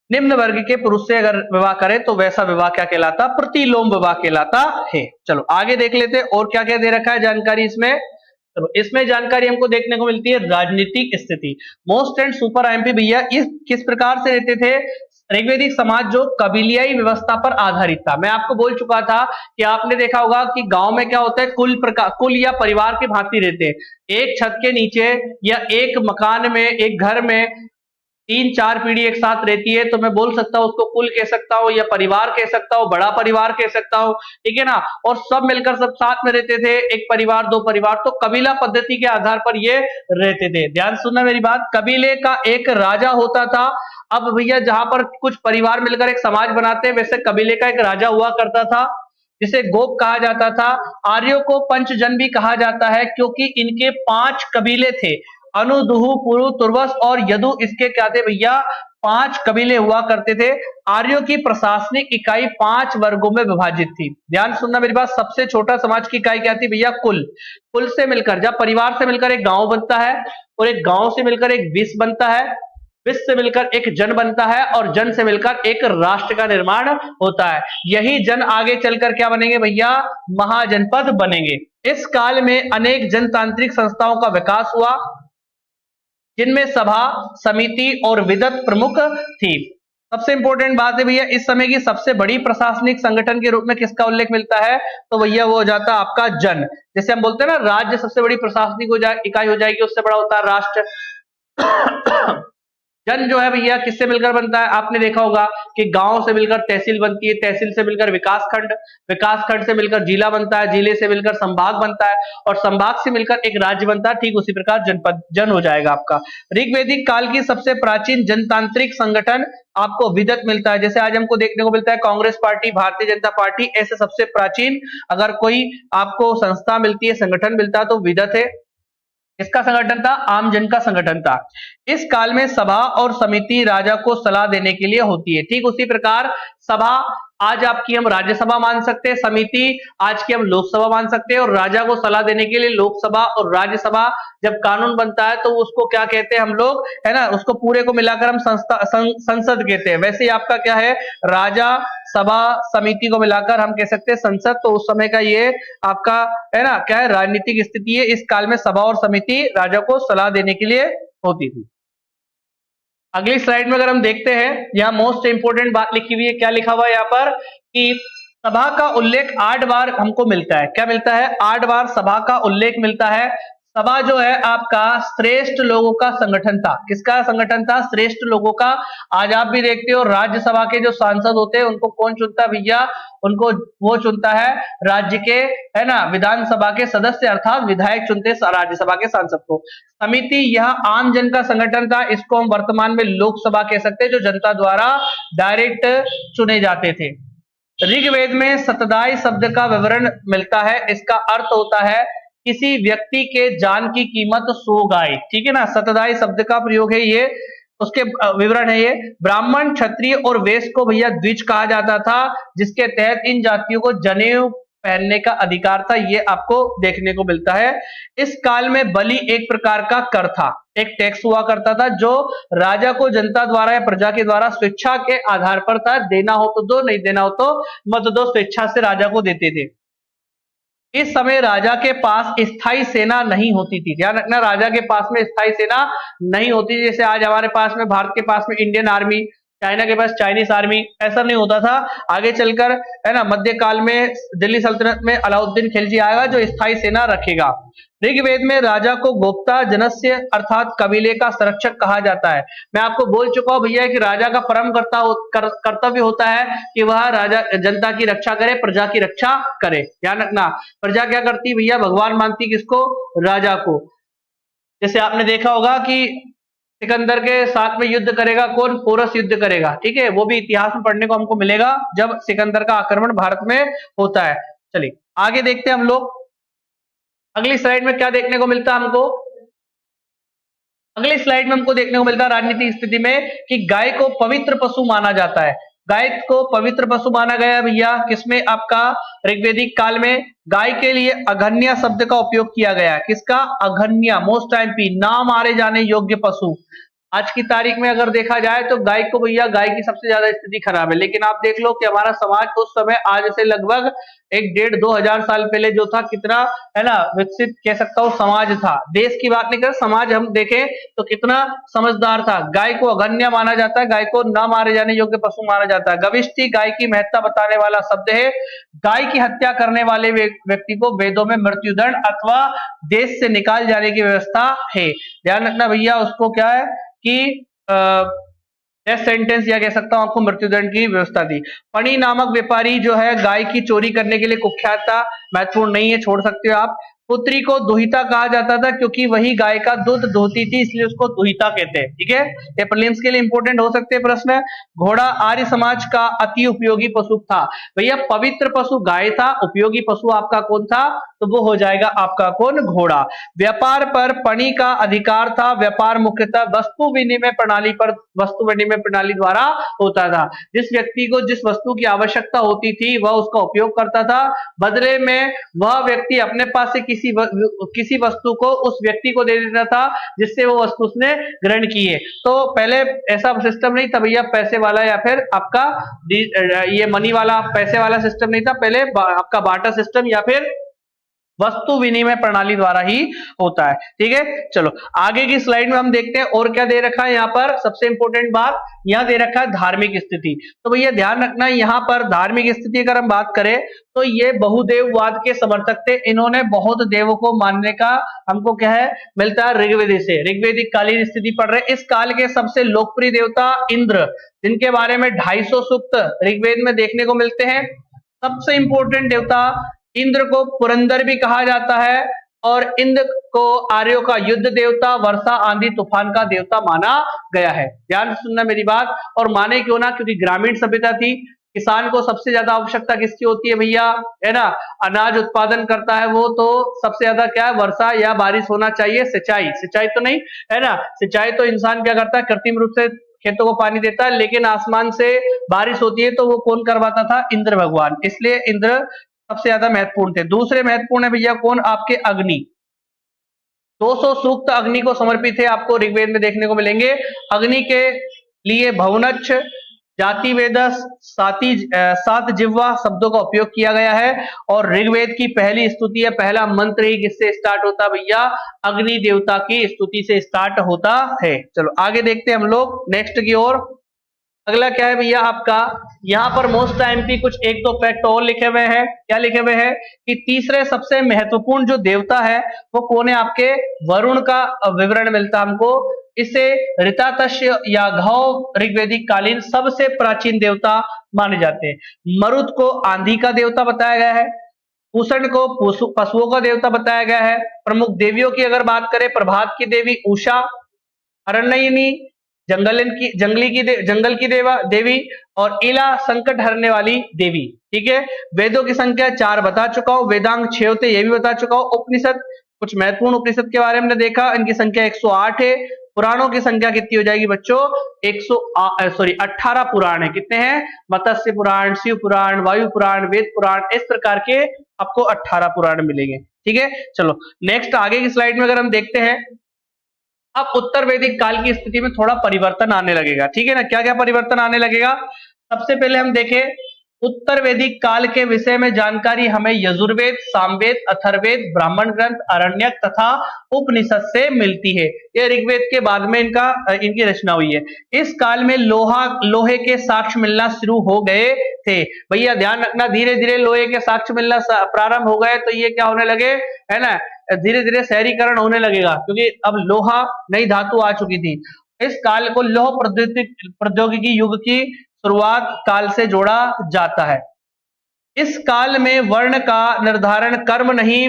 निम्न वर्ग के पुरुष से अगर विवाह करे तो वैसा विवाह क्या कहलाता, प्रतिलोम विवाह कहलाता है। चलो आगे देख लेते हैं और क्या क्या दे रखा है जानकारी इसमें। चलो इसमें जानकारी हमको देखने को मिलती है राजनीतिक स्थिति। मोस्ट एंड सुपर आईएमपी भैया इस किस प्रकार से रहते थे। ऋग्वेदिक समाज जो कबीलियाई व्यवस्था पर आधारित था। मैं आपको बोल चुका था कि आपने देखा होगा कि गांव में क्या होता है, कुल या परिवार के भांति रहते हैं। एक छत के नीचे या एक मकान में, एक घर में 3-4 पीढ़ी एक साथ रहती है, तो मैं बोल सकता हूं उसको कुल कह सकता हूं या परिवार कह सकता हूं, बड़ा परिवार कह सकता हूं। ठीक है ना। और सब मिलकर सब साथ में रहते थे, एक परिवार दो परिवार, तो कबीला पद्धति के आधार पर ये रहते थे। ध्यान सुनना मेरी बात। कबीले का एक राजा होता था। अब भैया जहां पर कुछ परिवार मिलकर एक समाज बनाते हैं, वैसे कबीले का एक राजा हुआ करता था जिसे गोप कहा जाता था। आर्यों को पंचजन भी कहा जाता है क्योंकि इनके 5 कबीले थे, अनु, दुहु, पुरु, तुर्वस और यदु। इसके क्या थे भैया, 5 कबीले हुआ करते थे। आर्यों की प्रशासनिक इकाई 5 वर्गों में विभाजित थी। ध्यान सुनना मेरी बात। सबसे छोटा समाज की इकाई क्या थी भैया, कुल। कुल से मिलकर, जब परिवार से मिलकर एक गांव बनता है और एक गांव से मिलकर एक विश्व बनता है, विश्व से मिलकर एक जन बनता है और जन से मिलकर एक राष्ट्र का निर्माण होता है। यही जन आगे चलकर क्या बनेंगे भैया, महाजनपद बनेंगे। इस काल में अनेक जनतांत्रिक संस्थाओं का विकास हुआ जिनमें सभा, समिति और विदत प्रमुख थी। सबसे इंपॉर्टेंट बात है भैया, इस समय की सबसे बड़ी प्रशासनिक संगठन के रूप में किसका उल्लेख मिलता है, तो भैया वो हो जाता है आपका जन। जैसे हम बोलते हैं ना, राज्य सबसे बड़ी प्रशासनिक इकाई हो जाएगी, उससे बड़ा होता है राष्ट्र। जन जो है भैया किससे मिलकर बनता है, आपने देखा होगा कि गांव से मिलकर तहसील बनती है, तहसील से मिलकर विकासखंड, विकासखंड से मिलकर जिला बनता है, जिले से मिलकर संभाग बनता है और संभाग से मिलकर एक राज्य बनता है। ठीक उसी प्रकार जनपद, जन हो जाएगा आपका। ऋग्वैदिक काल की सबसे प्राचीन जनतांत्रिक संगठन आपको विदत मिलता है। जैसे आज हमको देखने को मिलता है कांग्रेस पार्टी, भारतीय जनता पार्टी, ऐसे सबसे प्राचीन अगर कोई आपको संस्था मिलती है, संगठन मिलता है, तो विदत है। इसका संगठन था, आम जन का संगठन था। इस काल में सभा और समिति राजा को सलाह देने के लिए होती है। ठीक उसी प्रकार सभा आज आपकी हम राज्यसभा मान सकते हैं, समिति आज की हम लोकसभा मान सकते हैं, और राजा को सलाह देने के लिए लोकसभा और राज्यसभा। जब कानून बनता है तो उसको क्या कहते हैं हम लोग, है ना, उसको पूरे को मिलाकर हम संसद कहते हैं। वैसे ही आपका क्या है, राजा, सभा, समिति को मिलाकर हम कह सकते हैं संसद। तो उस समय का ये आपका है ना, क्या है, राजनीतिक स्थिति है। इस काल में सभा और समिति राजा को सलाह देने के लिए होती थी। अगली स्लाइड में अगर हम देखते हैं, यहाँ मोस्ट इंपोर्टेंट बात लिखी हुई है। क्या लिखा हुआ है यहाँ पर कि सभा का उल्लेख 8 बार हमको मिलता है। क्या मिलता है, 8 बार सभा का उल्लेख मिलता है। सभा जो है आपका श्रेष्ठ लोगों का संगठन था। किसका संगठन था, श्रेष्ठ लोगों का। आज आप भी देखते हो राज्यसभा के जो सांसद होते हैं उनको कौन चुनता है भैया, उनको वो चुनता है राज्य के, है ना, विधानसभा के सदस्य अर्थात विधायक चुनते हैं राज्यसभा के सांसद को। समिति यह आम जन का संगठन था। इसको हम वर्तमान में लोकसभा कह सकते हैं, जो जनता द्वारा डायरेक्ट चुने जाते थे। ऋग्वेद में सतदाई शब्द का विवरण मिलता है। इसका अर्थ होता है किसी व्यक्ति के जान की कीमत 100 गाय। ठीक है ना, सतदाई शब्द का प्रयोग है ये, उसके विवरण है ये। ब्राह्मण, क्षत्रिय और वैश्य को भैया द्विज कहा जाता था, जिसके तहत इन जातियों को जनेऊ पहनने का अधिकार था। ये आपको देखने को मिलता है। इस काल में बलि एक प्रकार का कर था, एक टैक्स हुआ करता था, जो राजा को जनता द्वारा या प्रजा के द्वारा स्वेच्छा के आधार पर था। देना हो तो दो, नहीं देना हो तो मत दो, स्वेच्छा से राजा को देते थे। इस समय राजा के पास स्थायी सेना नहीं होती थी। ध्यान रखना, राजा के पास में स्थायी सेना नहीं होती थी। जैसे आज हमारे पास में, भारत के पास में इंडियन आर्मी, चाइना के पास चाइनीज आर्मी, ऐसा नहीं होता था। आगे चलकर, है ना, मध्यकाल में दिल्ली सल्तनत में अलाउद्दीन खिलजी आएगा जो स्थायी सेना रखेगा। ऋग्वेद में राजा को गोप्ता जनस्य अर्थात कबीले का संरक्षक कहा जाता है। मैं आपको बोल चुका हूं भैया कि राजा का परम कर्तव्य होता है कि वह राजा जनता की रक्षा करे, प्रजा की रक्षा करे। ध्यान रखना, प्रजा क्या करती भैया, भगवान मानती किसको, राजा को। जैसे आपने देखा होगा कि सिकंदर के साथ में युद्ध करेगा कौन, पोरस युद्ध करेगा, ठीक है, वो भी इतिहास में पढ़ने को हमको मिलेगा जब सिकंदर का आक्रमण भारत में होता है। चलिए आगे देखते हैं हम लोग, अगली स्लाइड में क्या देखने को मिलता है हमको। अगली स्लाइड में हमको देखने को मिलता है राजनीतिक स्थिति में कि गाय को पवित्र पशु माना जाता है। गाय को पवित्र पशु माना गया भैया किसमें, आपका ऋग्वेदिक काल में गाय के लिए अघन्या शब्द का उपयोग किया गया है। किसका, अघन्या, मोस्ट एमपी, ना मारे जाने योग्य पशु। आज की तारीख में अगर देखा जाए तो गाय को भैया, गाय की सबसे ज्यादा स्थिति खराब है, लेकिन आप देख लो कि हमारा समाज उस समय आज से लगभग 1-1.5-2 हजार साल पहले जो था, कितना है ना विकसित कह सकता हूँ समाज था। देश की बात नहीं कर, समाज हम देखें तो कितना समझदार था। गाय को अघन्य माना जाता है, गाय को न मारे जाने योग्य पशु माना जाता है। गविष्टि गाय की महत्ता बताने वाला शब्द है। गाय की हत्या करने वाले व्यक्ति को वेदों में मृत्युदंड अथवा देश से निकाल जाने की व्यवस्था है। ध्यान रखना भैया, उसको क्या है कि डेथ सेंटेंस या कह सकता हूं आपको मृत्युदंड की व्यवस्था थी। फणी नामक व्यापारी जो है गाय की चोरी करने के लिए कुख्यात था, महत्वपूर्ण नहीं है, छोड़ सकते हो आप। पुत्री को दुहिता कहा जाता था क्योंकि वही गाय का दूध दोहती थी, इसलिए उसको दुहिता कहते हैं। ठीक है, ये प्रीलिम्स के लिए इंपॉर्टेंट हो सकते हैं प्रश्न। घोड़ा आर्य समाज का अति उपयोगी पशु था। भैया पवित्र पशु गाय था, उपयोगी पशु आपका कौन था, तो वो हो जाएगा आपका कौन, घोड़ा। व्यापार पर पणी का अधिकार था। व्यापार मुख्यतः वस्तु विनिमय प्रणाली पर, वस्तु विनिमय प्रणाली द्वारा होता था। जिस व्यक्ति को जिस वस्तु की आवश्यकता होती थी वह उसका उपयोग करता था, बदले में वह व्यक्ति अपने पास से किसी वस्तु को उस व्यक्ति को दे देता था जिससे वो वस्तु उसने ग्रहण की है। तो पहले ऐसा सिस्टम नहीं था भैया पैसे वाला या फिर आपका ये मनी वाला, पैसे वाला सिस्टम नहीं था, पहले आपका बार्टर सिस्टम या फिर वस्तु विनिमय प्रणाली द्वारा ही होता है। ठीक है, चलो आगे की स्लाइड में हम देखते हैं और क्या दे रखा है। यहाँ पर सबसे इंपॉर्टेंट बात यहाँ दे रखा है धार्मिक स्थिति। तो भैया ध्यान रखना, यहाँ पर धार्मिक स्थिति अगर हम बात करें तो ये बहुदेववाद के समर्थक थे। इन्होंने बहुत देवों को मानने का हमको क्या है मिलता है ऋग्वेद से, ऋग्वेदिक कालीन स्थिति पढ़ रहे। इस काल के सबसे लोकप्रिय देवता इंद्र, जिनके बारे में 250 सूक्त ऋग्वेद में देखने को मिलते हैं। सबसे इंपॉर्टेंट देवता इंद्र को पुरंदर भी कहा जाता है और इंद्र को आर्यों का युद्ध देवता, वर्षा आंधी तूफान का देवता माना गया है। ध्यान से सुनना मेरी बात। और माने क्यों ना, क्योंकि ग्रामीण सभ्यता थी, किसान को सबसे ज्यादा आवश्यकता किसकी होती है भैया, है ना, अनाज उत्पादन करता है वो, तो सबसे ज्यादा क्या है, वर्षा या बारिश होना चाहिए। सिंचाई तो नहीं, है ना, सिंचाई तो इंसान क्या करता है, कृत्रिम रूप से खेतों को पानी देता है, लेकिन आसमान से बारिश होती है तो वो कौन करवाता था, इंद्र भगवान। इसलिए इंद्र सबसे ज्यादा महत्वपूर्ण थे। दूसरे महत्वपूर्ण है भैया कौन, आपके अग्नि। 200 सूक्त अग्नि को समर्पित है, आपको ऋग्वेद में देखने को मिलेंगे। अग्नि के लिए भवनच्छ, जाति वेदस, सात जिह्वा शब्दों का उपयोग किया गया है। और ऋग्वेद की पहली स्तुति है, पहला मंत्र ही किससे स्टार्ट होता है भैया, अग्नि देवता की स्तुति से स्टार्ट होता है। चलो आगे देखते हैं हम लोग नेक्स्ट की ओर। अगला क्या है भैया आपका, यहाँ पर मोस्ट एमपी कुछ एक दो फैक्ट और लिखे हुए हैं। क्या लिखे हुए हैं कि तीसरे सबसे महत्वपूर्ण जो देवता है वो कौन है, आपके वरुण का विवरण मिलता है हमको। इसे ऋतातस्य या घौ ऋग्वेदिक कालीन सबसे प्राचीन देवता माने जाते हैं। मरुत को आंधी का देवता बताया गया है। पूषण को पशुओं का देवता बताया गया है। प्रमुख देवियों की अगर बात करें, प्रभात की देवी उषा, अरण्यनी जंगल की देवी, और इला संकट हरने वाली देवी। ठीक है, वेदों की संख्या 4 बता चुका हूं, वेदांग 6 होते ये भी बता चुका हूं। उपनिषद, कुछ महत्वपूर्ण उपनिषद के बारे में देखा, इनकी संख्या 108 है। पुराणों की संख्या कितनी हो जाएगी बच्चों, 18 पुराण है। कितने हैं, मत्स्य पुराण, शिव पुराण, वायु पुराण, वेद पुराण, इस प्रकार के आपको 18 पुराण मिलेंगे। ठीक है, चलो नेक्स्ट आगे की स्लाइड में अगर हम देखते हैं, अब उत्तर वैदिक काल की स्थिति में थोड़ा परिवर्तन आने लगेगा। ठीक है ना, क्या क्या परिवर्तन आने लगेगा। सबसे पहले हम देखें उत्तर वैदिक काल के विषय में जानकारी हमें यजुर्वेद, सामवेद, अथर्ववेद, ब्राह्मण ग्रंथ, आरण्यक तथा उपनिषद से मिलती है। ये ऋग्वेद के बाद में इनकी रचना हुई है। इस काल में लोहे के साक्ष्य मिलना शुरू हो गए थे। भैया ध्यान रखना, धीरे धीरे लोहे के साक्ष्य मिलना प्रारंभ हो गए तो ये क्या होने लगे, है ना, धीरे धीरे शहरीकरण होने लगेगा, क्योंकि अब लोहा नई धातु आ चुकी थी। इस काल को लौह प्रौद्योगिकी युग की शुरुआत काल से जोड़ा जाता है। इस काल में वर्ण का निर्धारण कर्म नहीं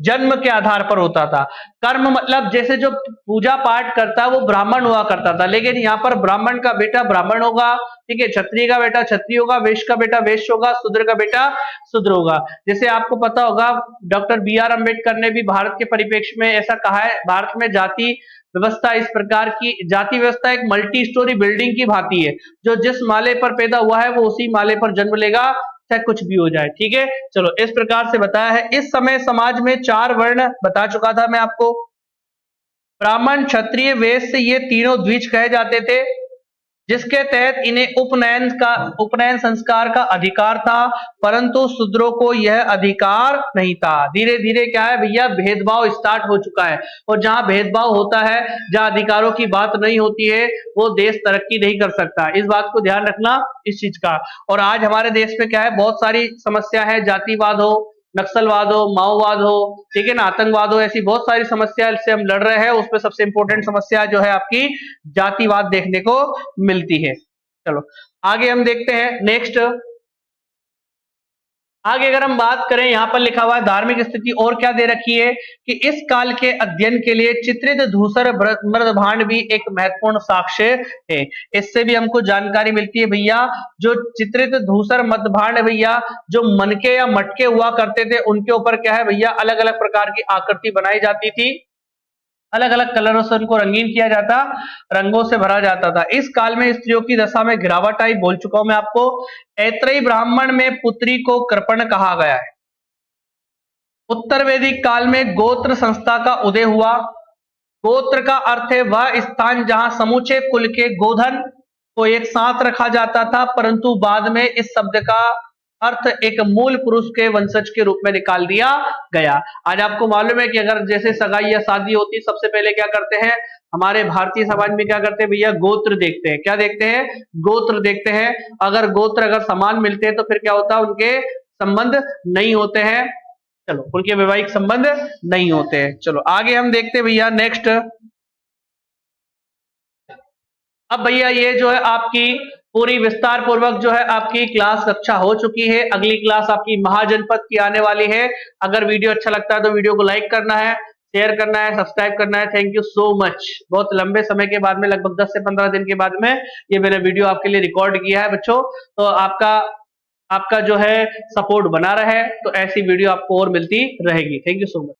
जन्म के आधार पर होता था। कर्म मतलब जैसे जो पूजा पाठ करता है वो ब्राह्मण हुआ करता था, लेकिन यहाँ पर ब्राह्मण का बेटा ब्राह्मण होगा, ठीक है, क्षत्रिय का बेटा क्षत्रिय होगा, वैश्य का बेटा वैश्य होगा, शूद्र का बेटा शूद्र होगा। जैसे आपको पता होगा डॉक्टर बी.आर. अम्बेडकर ने भी भारत के परिप्रेक्ष्य में ऐसा कहा है, भारत में जाति व्यवस्था इस प्रकार की, जाति व्यवस्था एक मल्टी स्टोरी बिल्डिंग की भांति है, जो जिस माले पर पैदा हुआ है वो उसी माले पर जन्म लेगा, चाहे कुछ भी हो जाए, ठीक है। चलो इस प्रकार से बताया है। इस समय समाज में 4 वर्ण बता चुका था मैं आपको, ब्राह्मण, क्षत्रिय, वैश्य, ये तीनों द्विज कहे जाते थे, जिसके तहत इन्हें उपनयन संस्कार का अधिकार था, परंतु शूद्रों को यह अधिकार नहीं था। धीरे धीरे क्या है भैया, भेदभाव स्टार्ट हो चुका है, और जहां भेदभाव होता है, जहां अधिकारों की बात नहीं होती है, वो देश तरक्की नहीं कर सकता। इस बात को ध्यान रखना इस चीज का। और आज हमारे देश में क्या है, बहुत सारी समस्या है, जातिवाद हो, नक्सलवाद हो, माओवाद हो, ठीक है ना, आतंकवाद हो, ऐसी बहुत सारी समस्या से हम लड़ रहे हैं। उसमें सबसे इंपॉर्टेंट समस्या जो है आपकी जातिवाद देखने को मिलती है। चलो आगे हम देखते हैं नेक्स्ट। आगे अगर हम बात करें, यहां पर लिखा हुआ है धार्मिक स्थिति और क्या दे रखी है कि इस काल के अध्ययन के लिए चित्रित धूसर मृदभांड भी एक महत्वपूर्ण साक्ष्य है। इससे भी हमको जानकारी मिलती है भैया, जो चित्रित धूसर मृदभांड भैया, जो मनके या मटके हुआ करते थे, उनके ऊपर क्या है भैया, अलग अलग प्रकार की आकृति बनाई जाती थी, अलग अलग कलरों से उनको रंगीन किया जाता, रंगों से भरा जाता था। इस काल में स्त्रियों की दशा में गिरावट आई, बोल चुका हूं मैं आपको। ऐत्रेयी ब्राह्मण में पुत्री को कृपण कहा गया है। उत्तर वैदिक काल में गोत्र संस्था का उदय हुआ। गोत्र का अर्थ है वह स्थान जहां समूचे कुल के गोधन को एक साथ रखा जाता था, परंतु बाद में इस शब्द का अर्थ एक मूल पुरुष के वंशज के रूप में निकाल दिया गया। आज आपको मालूम है कि अगर जैसे सगाई या शादी होती, सबसे पहले क्या करते हैं हमारे भारतीय समाज में, क्या करते हैं भैया, गोत्र देखते हैं। क्या देखते हैं, गोत्र देखते हैं। अगर गोत्र अगर समान मिलते हैं तो फिर क्या होता है, उनके संबंध नहीं होते हैं, चलो उनके वैवाहिक संबंध नहीं होते हैं। चलो आगे हम देखते हैं भैया नेक्स्ट। अब भैया ये जो है आपकी पूरी विस्तार पूर्वक जो है आपकी क्लास कक्षा हो चुकी है। अगली क्लास आपकी महाजनपद की आने वाली है। अगर वीडियो अच्छा लगता है तो वीडियो को लाइक करना है, शेयर करना है, सब्सक्राइब करना है। Thank you so much. बहुत लंबे समय के बाद में, लगभग 10 से 15 दिन के बाद में ये मैंने वीडियो आपके लिए रिकॉर्ड किया है बच्चों। तो आपका जो है सपोर्ट बना रहे, तो ऐसी वीडियो आपको और मिलती रहेगी। Thank you so much.